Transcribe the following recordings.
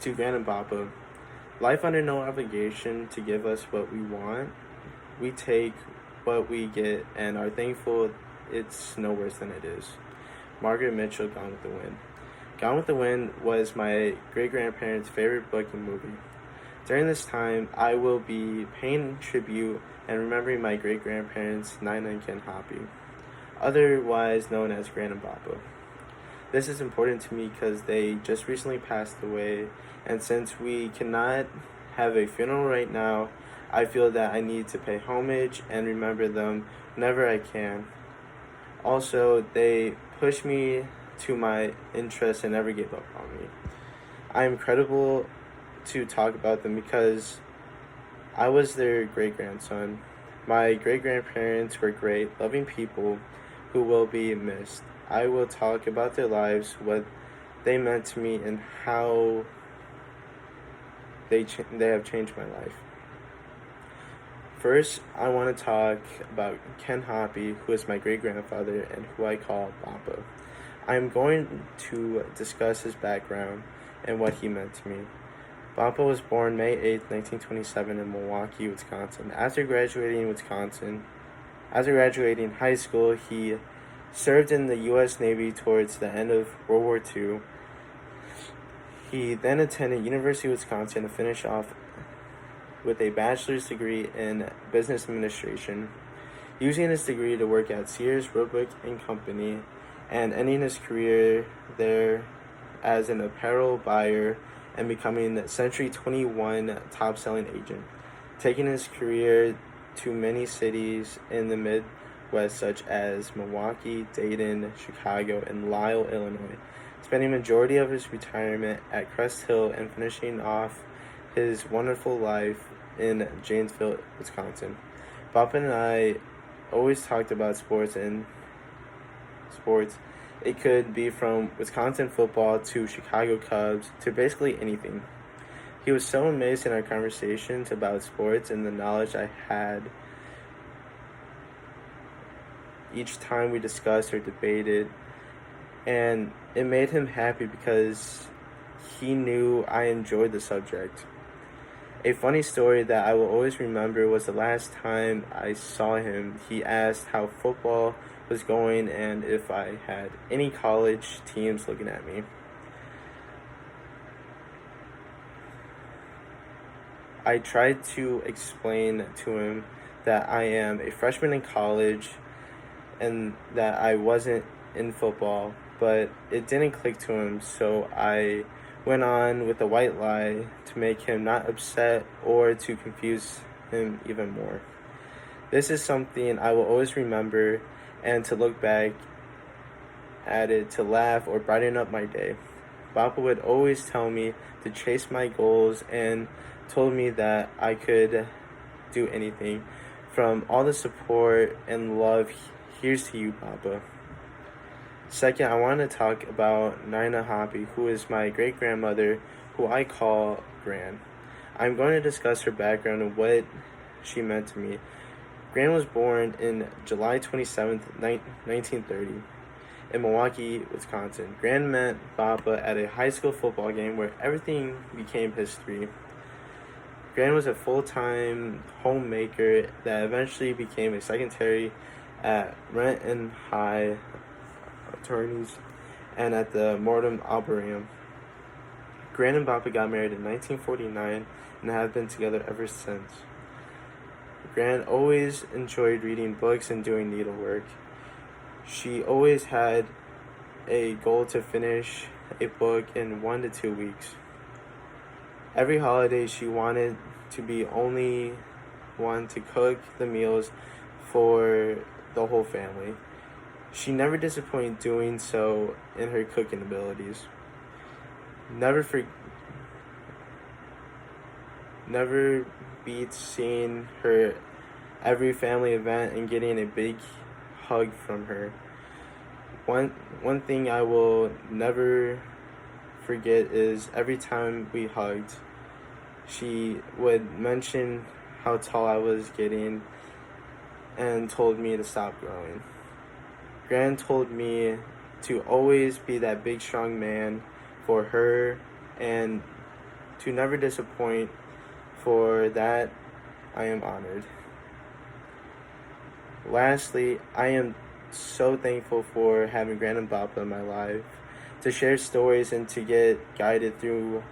To Gran and Papa, life under no obligation to give us what we want. We take what we get and are thankful it's no worse than it is. Margaret Mitchell, Gone with the Wind. Gone with the Wind was my great grandparents' favorite book and movie. During this time, I will be paying tribute and remembering my great grandparents, Nina and Ken Hoppy, otherwise known as Gran and Papa. This is important to me because they just recently passed away, and since we cannot have a funeral right now, I feel that I need to pay homage and remember them whenever I can. Also, they push me to my interests and never gave up on me. I am credible to talk about them because I was their great grandson. My great grandparents were great, loving people who will be missed. I will talk about their lives, what they meant to me, and how they have changed my life. First, I want to talk about Ken Hoppy, who is my great grandfather and who I call Papa. I'm going to discuss his background and what he meant to me. Papa was born May 8, 1927 in Milwaukee, Wisconsin. After graduating high school, he served in the U.S. Navy towards the end of World War II. He then attended University of Wisconsin to finish off with a bachelor's degree in business administration, using his degree to work at Sears Roebuck and Company, and ending his career there as an apparel buyer and becoming the Century 21 top-selling agent, taking his career to many cities in the Midwest such as Milwaukee, Dayton, Chicago, and Lisle, Illinois, spending majority of his retirement at Crest Hill and finishing off his wonderful life in Janesville, Wisconsin. Papa and I always talked about sports. It could be from Wisconsin football to Chicago Cubs to basically anything. He was so amazed in our conversations about sports and the knowledge I had each time we discussed or debated, and it made him happy because he knew I enjoyed the subject. A funny story that I will always remember was the last time I saw him. He asked how football was going and if I had any college teams looking at me. I tried to explain to him that I am a freshman in college and that I wasn't in football, but it didn't click to him, so I went on with a white lie to make him not upset or to confuse him even more. This is something I will always remember and to look back at it to laugh or brighten up my day. Papa would always tell me to chase my goals and told me that I could do anything. From all the support and love, here's to you, Papa. Second, I want to talk about Nina Hoppy, who is my great-grandmother, who I call Gran. I'm going to discuss her background and what she meant to me. Gran was born in July 27th, 1930, in Milwaukee, Wisconsin. Gran met Papa at a high school football game where everything became history. Gran was a full-time homemaker that eventually became a secretary at Rent and High Attorneys and at the Mortem Arboretum. Gran and Papa got married in 1949 and have been together ever since. Gran always enjoyed reading books and doing needlework. She always had a goal to finish a book in 1 to 2 weeks. Every holiday, she wanted to be only one to cook the meals for the whole family. She never disappointed doing so in her cooking abilities. Never beats seeing her every family event and getting a big hug from her. One thing I will never forget is every time we hugged, she would mention how tall I was getting and told me to stop growing. Gran told me to always be that big strong man for her and to never disappoint. For that, I am honored. Lastly, I am so thankful for having Gran and Papa in my life, to share stories and to get guided through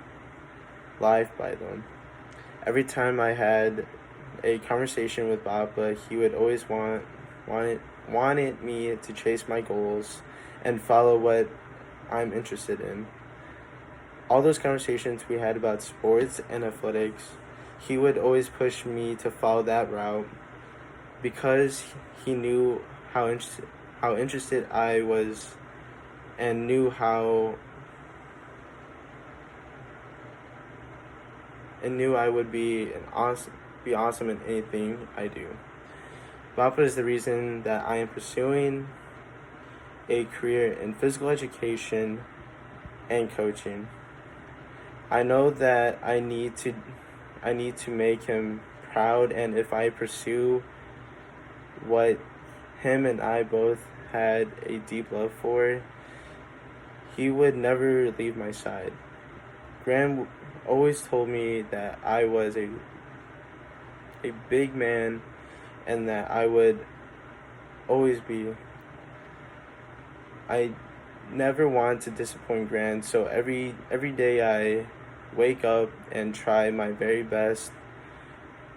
life by them. Every time I had a conversation with Papa, he would always wanted me to chase my goals and follow what I'm interested in. All those conversations we had about sports and athletics, he would always push me to follow that route because he knew how interested I was and knew I would be awesome in anything I do. Papa is the reason that I am pursuing a career in physical education and coaching. I know that I need to make him proud, and if I pursue what him and I both had a deep love for, he would never leave my side. Graham always told me that I was a big man and that I would always be. I never want to disappoint Grant, so every day I wake up and try my very best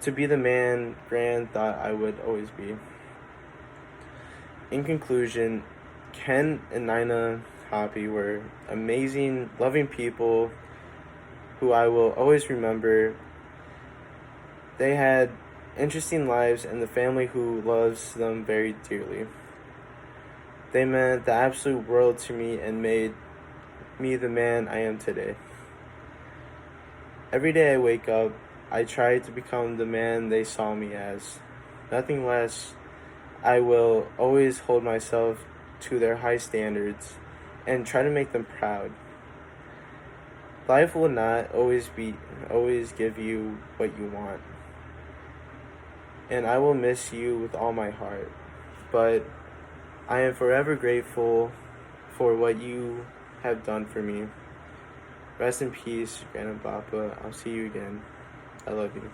to be the man Grant thought I would always be. In conclusion, Ken and Nina Hoppy were amazing, loving people who I will always remember. They had interesting lives and the family who loves them very dearly. They meant the absolute world to me and made me the man I am today. Every day I wake up, I try to become the man they saw me as. Nothing less. I will always hold myself to their high standards and try to make them proud. Life will not always give you what you want. And I will miss you with all my heart. But I am forever grateful for what you have done for me. Rest in peace, Gran and Papa. I'll see you again. I love you.